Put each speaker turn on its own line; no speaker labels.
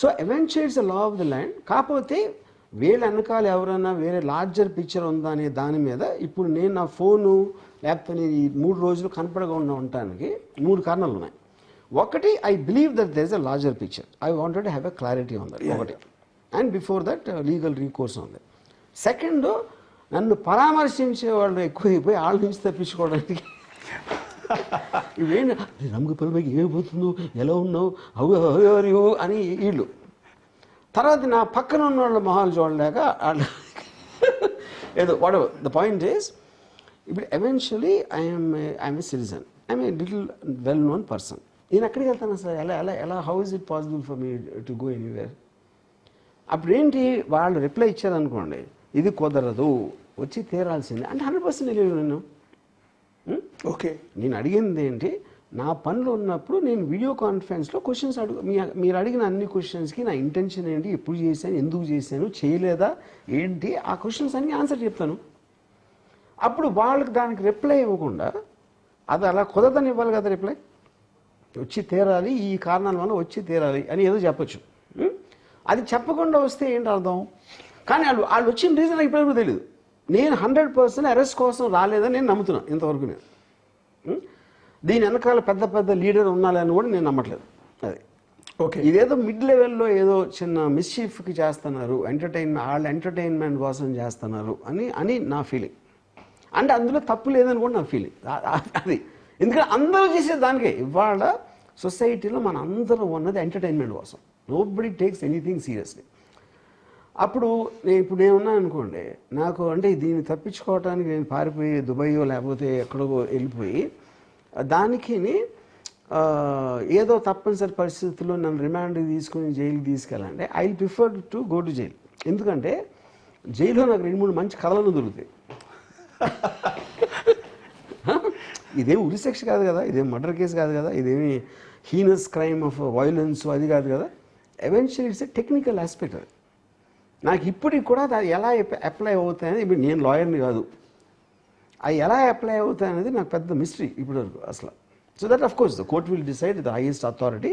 So eventually it's law of the land. కాకపోతే వీళ్ళ వెనకాల ఎవరైనా వేరే లార్జర్ పిక్చర్ ఉందా అనే దాని మీద ఇప్పుడు నేను నా ఫోను లేకపోతే నేను ఈ 3 రోజులు కనపడకుండా ఉండటానికి 3 కారణాలు ఉన్నాయి. ఒకటి, I believe that there is a larger picture. I wanted to have a clarity on that. ఒకటి, and before that legal recourse ఉంది. సెకండ్, నన్ను పరామర్శించే వాళ్ళు ఎక్కువైపోయి వాళ్ళ నుంచి తప్పించుకోవడానికి ఇవేంటి నమ్మక పిల్లలకి ఏమైపోతుందో, ఎలా ఉన్నావు, హౌ అని వీళ్ళు. తర్వాత నా పక్కన ఉన్న వాళ్ళ మొహాలు చూడలేక ఏదో whatever the point is, ఇప్పుడు eventually I'm a citizen, I'm a little well known person. నేను ఎక్కడికి వెళ్తాను సార్? ఎలా ఎలా ఎలా how is it possible for me to go anywhere? అప్పుడేంటి వాళ్ళు రిప్లై ఇచ్చారనుకోండి, ఇది కుదరదు, వచ్చి తీరాల్సిందే అంటే 100% తెలియదు. నేను
ఓకే,
నేను అడిగింది ఏంటి, నా పనులు ఉన్నప్పుడు నేను వీడియో కాన్ఫరెన్స్లో క్వశ్చన్స్ మీరు అడిగిన అన్ని క్వశ్చన్స్కి నా ఇంటెన్షన్ ఏంటి, ఎప్పుడు చేశాను, ఎందుకు చేశాను, చేయలేదా ఏంటి, ఆ క్వశ్చన్స్ అన్ని ఆన్సర్ చెప్తాను. అప్పుడు వాళ్ళకి దానికి రిప్లై ఇవ్వకుండా అది అలా కుదరదని ఇవ్వాలి కదా రిప్లై. వచ్చి తీరాలి, ఈ కారణాల వల్ల వచ్చి తీరాలి అని ఏదో చెప్పచ్చు. అది చెప్పకుండా వస్తే ఏంటి అర్థం? కానీ వాళ్ళు వచ్చిన రీజన్ ఇప్పటివరకు తెలియదు. నేను 100% అరెస్ట్ కోసం రాలేదని నేను నమ్ముతున్నాను ఇంతవరకు. నేను దీని వెనకాల పెద్ద పెద్ద లీడర్ ఉన్నాలని కూడా నేను నమ్మట్లేదు. అది ఓకే, ఇదేదో మిడ్ లెవెల్లో ఏదో చిన్న మిస్చీఫ్కి చేస్తున్నారు, వాళ్ళ ఎంటర్టైన్మెంట్ కోసం చేస్తున్నారు అని నా ఫీలింగ్. అంటే అందులో తప్పు లేదని కూడా నా ఫీలింగ్. అది ఎందుకంటే అందరూ చేసేది దానికే. ఇవాళ సొసైటీలో మన అందరూ ఉన్నది ఎంటర్టైన్మెంట్ కోసం. Nobody takes anything seriously. అప్పుడు ఇప్పుడు నేనున్నాను అనుకోండి, నాకు అంటే దీన్ని తప్పించుకోవడానికి నేను పారిపోయి దుబాయో లేకపోతే ఎక్కడో వెళ్ళిపోయి దానికి ఏదో తప్పనిసరి పరిస్థితుల్లో నన్ను రిమాండ్కి తీసుకుని జైలుకి తీసుకెళ్ళాలంటే I prefer to go to jail. ఎందుకంటే జైల్లో నాకు 2-3 మంచి కథలను దొరుకుతాయి. ఇదేం ఉరి శిక్ష కాదు కదా, ఇదేం మర్డర్ కేసు కాదు కదా, ఇదేమి హీనస్ క్రైమ్ ఆఫ్ వైలెన్స్ అది కాదు కదా. Eventually it's a technical aspect. అది నాకు ఇప్పటికి కూడా అది ఎలా అప్లై అవుతాయనేది, ఇప్పుడు నేను లాయర్ని కాదు, అవి ఎలా అప్లై అవుతాయనేది నాకు పెద్ద మిస్టరీ ఇప్పటివరకు అసలు. So that of course the court will decide, the highest authority.